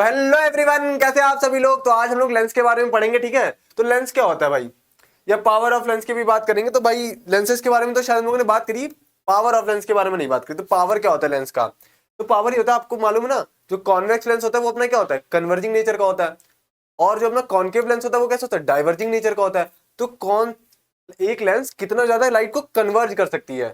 Hello everyone, कैसे आप सभी लोग। तो आज हम लोग लेंस के बारे में पढ़ेंगे, ठीक है। तो लेंस क्या होता है भाई, या पावर ऑफ लेंस की भी बात करेंगे। तो भाई लेंसेज के बारे में तो शायद हम लोगों ने बात करी, पावर ऑफ लेंस के बारे में नहीं बात करी। तो पावर क्या होता है लेंस का, तो पावर ये होता है, आपको मालूम है ना, जो कॉन्वेक्स लेंस होता है वो अपना क्या होता है, कन्वर्जिंग नेचर का होता है। और जो अपना कॉन्केव लेंस होता है वो कैसा होता है, डाइवर्जिंग नेचर का होता है। तो कौन एक लेंस कितना ज्यादा लाइट को कन्वर्ज कर सकती है,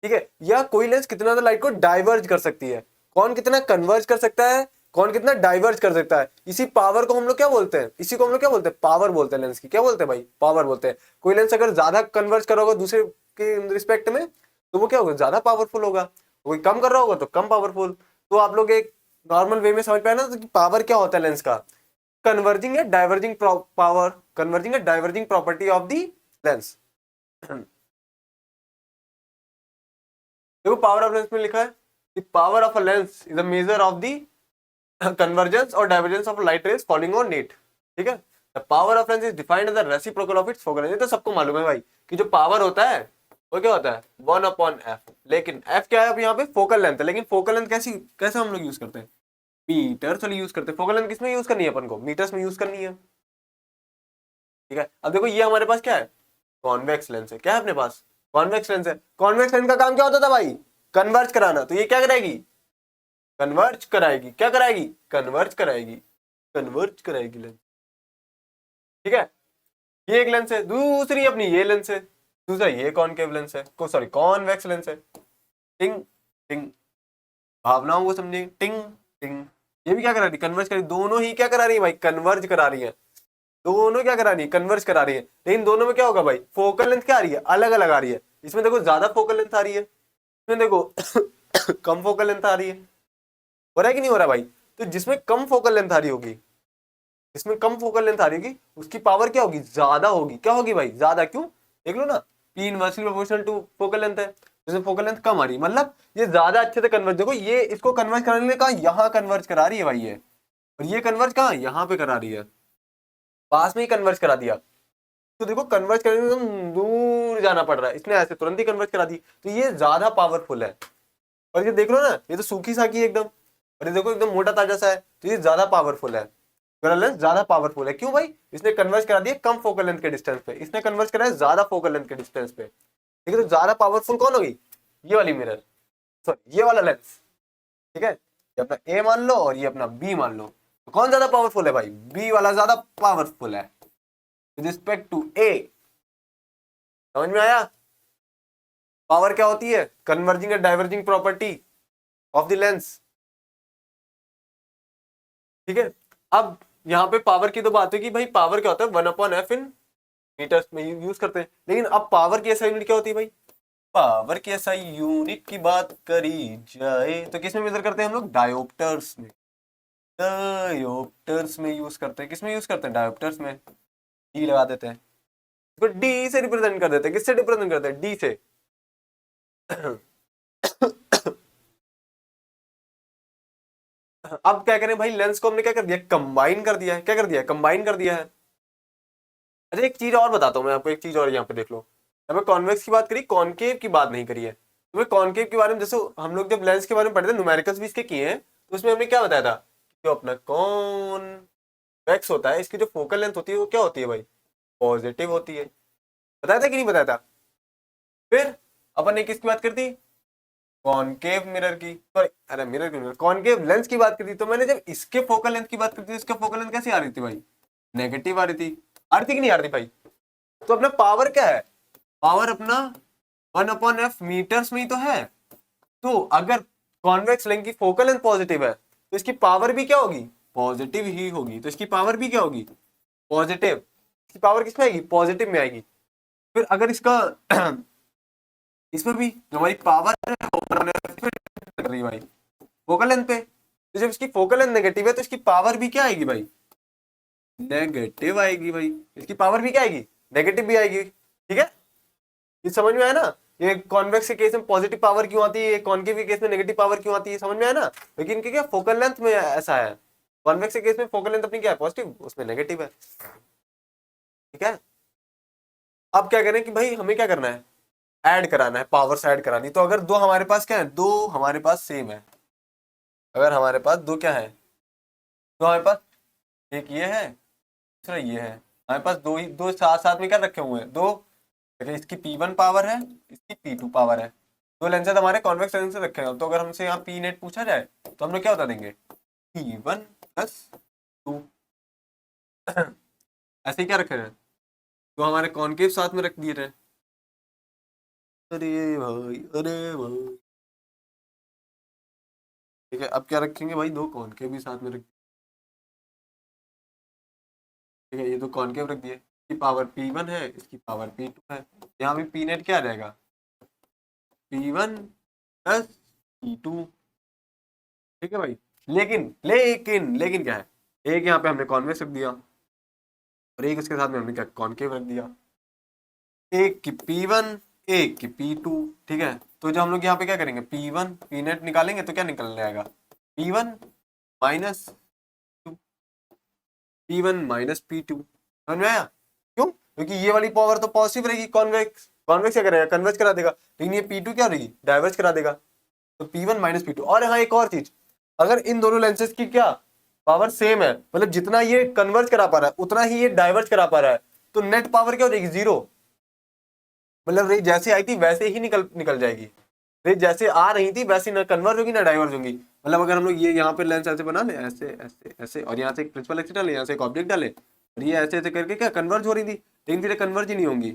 ठीक है, या कोई लेंस कितना ज्यादा लाइट को डाइवर्ज कर सकती है। कौन कितना कन्वर्ज कर सकता है, कौन कितना डाइवर्ज कर सकता है, इसी पावर को हम लोग क्या बोलते हैं, इसी को हम लोग क्या बोलते हैं, पावर बोलते हैं। लेंस की क्या बोलते हैं भाई, पावर बोलते हैं। कोई लेंस अगर ज्यादा कन्वर्ज कर रहा होगा दूसरे के रिस्पेक्ट में, तो वो क्या होगा, ज्यादा पावरफुल होगा। कोई कम कर रहा होगा तो कम पावरफुल। तो आप लोग एक नॉर्मल वे में समझ पाए ना, तो पावर क्या होता है लेंस का, कन्वर्जिंग या डाइवर्जिंग पावर, कन्वर्जिंग या diverging property of the lens. देखो पावर ऑफ लेंस में लिखा है कि power of a lens is a measure of the convergence और divergence of light rays falling on it, ठीक है। The power of lens is defined as the reciprocal of its focal length. ये तो सबको मालूम है भाई कि जो पावर होता है वो क्या होता है, 1/f। लेकिन f क्या है, अब यहाँ पे फोकल लेंथ है। लेकिन फोकल लेंथ कैसी कैसे हम लोग यूज करते हैं, मीटर चलिए यूज करते हैं। फोकल लेंथ किसमें यूज करनी है, अपन को मीटर्स में यूज करनी है, ठीक है। अब देखो ये हमारे पास क्या है, कॉन्वेक्स लेंस है। क्या है अपने पास, कॉन्वेक्स लेंस है। कॉन्वेक्स लेंस का काम क्या होता था भाई, कन्वर्ज कराना। तो ये क्या करेगी, कन्वर्ज कराएगी। क्या कराएगी, कन्वर्ज कराएगी, कन्वर्ज कराएगी लेंस, ठीक है। ये एक लेंस है, दूसरी अपनी ये लेंस है, दूसरा ये कॉनकेव लेंस है, को सॉरी कॉन्वेक्स लेंस है। टिंग टिंग, भावनाओं को समझे, टिंग टिंग। ये भी क्या करा रही, कन्वर्ज कर रही। दोनों ही क्या करा रही है भाई, कन्वर्ज करा रही है। दोनों क्या करा रही है, कन्वर्ज करा रही है। लेकिन दोनों में क्या होगा भाई, फोकल लेंथ क्या आ रही है, अलग अलग आ रही है। इसमें देखो ज्यादा फोकल लेंथ आ रही है, इसमें देखो कम फोकल लेंथ आ रही है। हो रहा है कि नहीं हो रहा भाई। तो जिसमें कम फोकल लेंथ आ रही होगी, इसमें कम फोकल लेंथ आ रही होगी, उसकी पावर क्या होगी, ज्यादा होगी। क्या होगी भाई, ज्यादा। क्यों, देख लो ना, P inversely proportional to focal length है। जिसमें फोकल लेंथ कम आ रही है, मतलब ये ज्यादा अच्छे से कन्वर्ज। देखो ये इसको कन्वर्ज कराने के लिए कहा, यहाँ कन्वर्ज करा रही है भाई ये, और ये कन्वर्ज कहाँ, यहाँ पे करा रही है, पास में ही कन्वर्ज करा दिया। तो देखो कन्वर्ज करने में एकदम दूर जाना पड़ रहा है, इसने ऐसे तुरंत ही कन्वर्ज करा दी। तो ये ज्यादा पावरफुल है। और ये देख लो ना, ये तो सूखी साकी है एकदम, और ये देखो एकदम मोटा ताजा सा है। तो ये ज्यादा पावरफुल है, लेंस ज्यादा पावरफुल है। क्यों भाई, इसने कन्वर्ज करा दिया कम फोकल लेंथ के डिस्टेंस पे, इसने कन्वर्ज करा है ज्यादा फोकल लेंथ के डिस्टेंस पे, ठीक है। तो ज्यादा पावरफुल कौन होगी, ये वाली मिरर, सॉरी ये वाला लेंस, ठीक है। ये अपना ए मान लो और ये अपना बी मान लो। तो कौन ज्यादा पावरफुल है भाई, बी वाला ज्यादा पावरफुल है विद रिस्पेक्ट टू ए। समझ में आया, पावर क्या होती है, कन्वर्जिंग या diverging property of the lens, ठीक है। अब यहाँ पे पावर की तो बात है कि भाई पावर क्या होता है, 1/f इन मीटर्स में यूज करते हैं। लेकिन अब पावर की एसआई यूनिट क्या होती है भाई, पावर की एसआई यूनिट की बात करी जाए तो किसमें मेजर करते हैं हम लोग, डायोप्टर्स में। डायोप्टर्स में यूज करते हैं, किसमें यूज करते हैं, डायोप्टर्स में। डी लगा देते हैं, तो डी से रिप्रेजेंट कर देते हैं। किससे रिप्रेजेंट करते हैं, डी से। अब क्या करें भाई, लेंस को हमने क्या कर दिया, कंबाइन कर दिया है। क्या कर दिया है, कंबाइन कर दिया है। अच्छा एक चीज और बताता हूँ मैं आपको, एक चीज और यहाँ पे देख लो। यहाँ पे कॉन्वेक्स की बात करी, कॉनकेव की बात नहीं करी है। तो मैं कॉनकेव के बारे में, जैसे हम लोग जब लेंस के बारे में पढ़े थे, न्यूमेरिकल्स भी इसके किए हैं, तो उसमें हमने क्या बताया था, जो अपना कॉन्वेक्स होता है, इसकी जो फोकल लेंथ होती है वो क्या होती है भाई, पॉजिटिव होती है। बताया था कि नहीं बताया था। फिर अपन ने किसकी बात करती, कॉनकेव मिरर की, सॉरी अरे मिरर की, कॉनकेव लेंस की बात करती। तो मैंने जब इसके फोकल लेंथ की बात करती थी, इसका फोकल लेंथ कैसी आ रही थी भाई, नेगेटिव आ रही थी। आ रही थी कि नहीं आ रही थी भाई। तो अपना पावर क्या है, पावर अपना 1/f मीटर्स में ही तो है। तो अगर कॉन्वेक्स लेंस की फोकल लेंथ पॉजिटिव है, तो इसकी पावर भी क्या होगी, पॉजिटिव ही होगी। तो इसकी पावर भी क्या होगी, पॉजिटिव। इसकी पावर किस में आएगी, पॉजिटिव में आएगी। फिर अगर इसका इसमें भी जो हमारी पावर है वो कर रही है भाई फोकल लेंथ पे। तो जब इसकी फोकल लेंथ नेगेटिव है, तो इसकी पावर भी क्या आएगी भाई, नेगेटिव आएगी भाई। इसकी पावर भी क्या आएगी, नेगेटिव भी आएगी, ठीक है। ये समझ में आया ना, ये कॉन्वेक्स के केस में पॉजिटिव पावर क्यों आती है, कॉन्केव के केस में नेगेटिव पावर क्यों आती है, समझ में आया ना। लेकिन इनके क्या फोकल लेंथ में ऐसा है, कॉन्वेक्स के केस में फोकल लेंथ अपनी क्या है, पॉजिटिव, उसमें नेगेटिव है, ठीक है। अब क्या करें कि भाई हमें क्या करना है, ऐड कराना है, पावर्स ऐड करानी। तो अगर दो हमारे पास क्या है, दो हमारे पास सेम है, अगर हमारे पास दो क्या है, तो हमारे पास एक ये है, दूसरा ये है, हमारे पास दो साथ साथ में क्या रखे हुए हैं, दो। देखिए इसकी P1 पावर है, इसकी P2 पावर है, दो लेंसेज हमारे कॉन्वेक्स लेंस रखे हैं। तो अगर हमसे यहाँ P नेट पूछा जाए तो हम लोग क्या बता देंगे, P1 प्लस 2। ऐसे ही क्या रखे हैं, तो हमारे कॉनकेव साथ में रख दिए थे। अरे भाई, अरे भाई, ठीक है, अब क्या रखेंगे भाई, दो कॉनकेव भी साथ में रख, ठीक है, ये दो कॉनकेव रख दिए, इसकी पावर P1 है, इसकी पावर P2 है। यहाँ भी P नेट क्या आ जाएगा, P1 प्लस P2। ठीक है भाई, लेकिन लेकिन लेकिन क्या है, एक यहाँ पे हमने कॉन्वेक्स रख दिया और एक उसके साथ में हमने क्या कॉनकेव रख दिया, एक की P1 एक की P2। ठीक है, तो जो हम लोग यहाँ पे क्या करेंगे, P1 P नेट निकालेंगे तो क्या निकल जाएगा, P1 minus P1 minus P2। समझ में आया, क्यों, क्योंकि ये वाली पावर तो पॉजिटिव रहेगी, कॉन्वेक्स कॉन्वेक्स क्या करेगा, कन्वर्ज करा देगा, लेकिन ये P2 क्या रहेगी, डाइवर्ज करा देगा। तो P1 माइनस P2। और यहाँ एक और चीज, अगर इन दोनों लेंसेज की क्या पावर सेम है, मतलब जितना ये कन्वर्ज करा पा रहा है उतना ही ये डाइवर्ज करा पा रहा है, तो नेट पावर क्या हो जाएगी, जीरो। मतलब रेज जैसे आई थी वैसे ही निकल निकल जाएगी, रेज जैसे आ रही थी वैसे ना कन्वर्ज होगी ना डाइवर्ज होगी। मतलब अगर हम लोग ये यहाँ पे लेंस ऐसे बना ले, ऐसे ऐसे ऐसे, और यहाँ से एक प्रिंसिपल एक्सिस डाले, यहाँ से एक ऑब्जेक्ट डाले, और ये ऐसे ऐसे करके क्या कन्वर्ज हो रही थी, लेकिन फिर कन्वर्ज ही नहीं होंगी,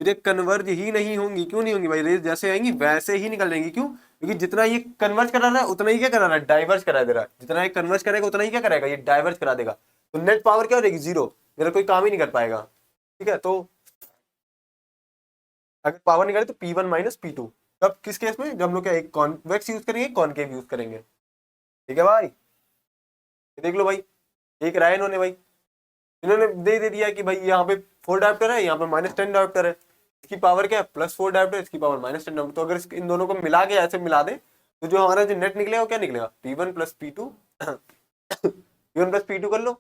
फिर कन्वर्ज ही नहीं होंगी। क्यों नहीं होंगी भाई, रेज जैसे आएंगी वैसे ही निकल जाएंगी। क्यों, क्योंकि जितना ये कन्वर्ज करा रहा है उतना ही क्या करा रहा है, डाइवर्ज करा दे रहा है। जितना ये कन्वर्ज करेगा उतना ही क्या करेगा, ये डाइवर्ज करा देगा। तो नेट पावर क्या हो जाएगी, जीरो, मेरा कोई काम ही नहीं कर पाएगा। ठीक है, तो अगर पावर निकाले तो P1 माइनस P2। कब, किस केस में, जब हम लोग क्या एक कॉन्वेक्स यूज करेंगे, कॉनकेव यूज करेंगे। ठीक है भाई, ये देख लो भाई, एक राय इन्होंने भाई, इन्होंने दे दिया कि भाई यहाँ पे 4 डायोप्टर है, यहाँ पे -10 डायोप्टर है, इसकी पावर क्या है +4 डायोप्टर, इसकी पावर -10 डायोप्टर। तो अगर इन दोनों को मिला के ऐसे मिला दे तो जो हमारा जो नेट निकलेगा वो क्या निकलेगा, P1 plus P2। P1 plus P2 कर लो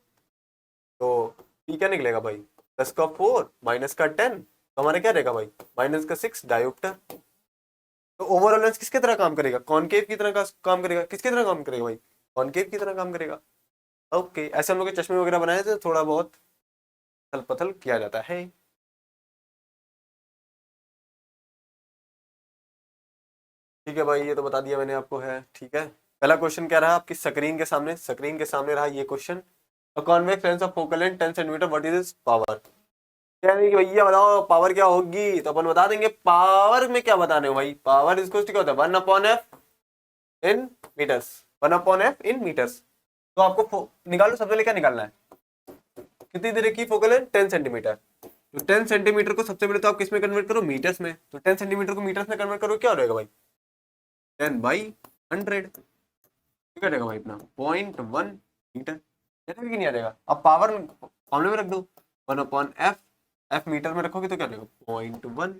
तो P क्या निकलेगा भाई, +4 -10, तो हमारा क्या रहेगा भाई, -6 डायोप्टर। तो ओवरऑल लेंस किसके तरह काम करेगा, कॉनकेव की तरह का काम करेगा। किसकी तरह काम करेगा भाई, कॉनकेव की तरह काम करेगा। ओके, ऐसे हम लोग के चश्मे वगैरह बनाए थे, थोड़ा बहुत थल पथल किया जाता है। ठीक है भाई, ये तो बता दिया मैंने आपको है। ठीक है, पहला क्वेश्चन क्या रहा आपकी स्क्रीन के सामने रहा ये question, a convex lens of focal length 10 centimetre, what is it's power. क्या नहीं कि भैया बताओ पावर क्या होगी, तो अपन बता देंगे पावर में क्या बताने हो भाई, पावर इसको क्या होता है 1/f इन मीटर्स, 1/f इन मीटर्स। तो आपको निकालो, सबसे पहले क्या निकालना है, कितनी देर की फोकल लेंथ 10 सेंटीमीटर। तो 10 सेंटीमीटर को सबसे पहले तो आप किस में कन्वर्ट करो, मीटर्स में। तो 10 सेंटीमीटर को मीटर्स में कन्वर्ट करो, क्या हो जाएगा भाई, 10/100। क्या रहेगा भाई अपना 0.1 मीटर। कि नहीं आ जाएगा, अब पावर फॉर्मूले में रख दो, 1/f, एफ मीटर में रखोगे तो क्या रहेगा 0.1।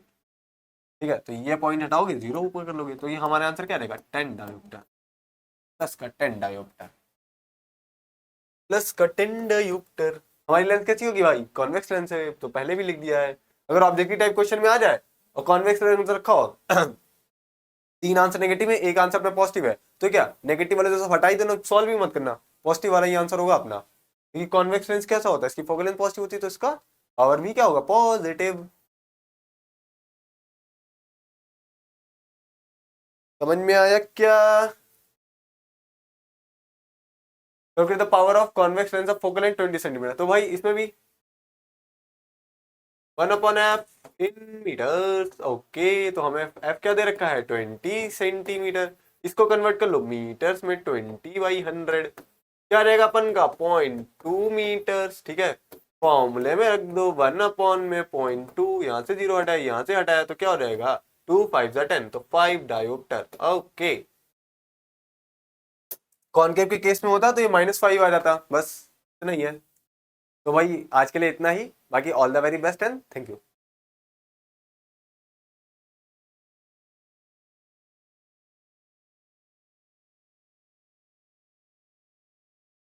ठीक है, तो ये पॉइंट हटाओगे, जीरो ऊपर कर लोगे, तो ये हमारे आंसर क्या रहेगा 10 डायोप्टर, प्लस का 10 डायोप्टर, प्लस का 10 डायोप्टर। हमारी लेंथ कैसी होगी भाई, कॉन्वेक्स लेंस है, तो पहले भी लिख दिया है। अगर ऑब्जेक्टिव टाइप क्वेश्चन में आ जाए और कॉन्वेक्स लेंस रखा हो, 3 आंसर नेगेटिव है, एक आंसर अपना पॉजिटिव है, तो क्या नेगेटिव वाले तो सब हटा ही देना, सॉल्व भी मत करना, पॉजिटिव वाला ही आंसर होगा अपना। क्योंकि कॉन्वेक्स लेंस कैसा होता है, इसकी फोकल लेंथ पॉजिटिव होती है, तो इसका पावर भी क्या होगा, पॉजिटिव। समझ में आया क्या, क्योंकि the power of convex lens of focal length 20 centimetre. तो भाई इसमें भी 1/f इन मीटर्स। ओके, तो हमें f क्या दे रखा है 20 सेंटीमीटर, इसको कन्वर्ट कर लो मीटर्स में, 20/100 क्या रहेगा अपन का 0.2 मीटर्स। ठीक है, फॉर्मूले में रख दो, 1 में 0.2, यहाँ से 0 हटाया, यहाँ से हटाया, तो क्या हो जाएगा 2 5 10, तो 5 डायोप्टर। ओके, कॉनकेव के केस में होता तो ये -5 आ जाता, बस इतना ही है। तो भाई आज के लिए इतना ही, बाकी all the very best and thank you.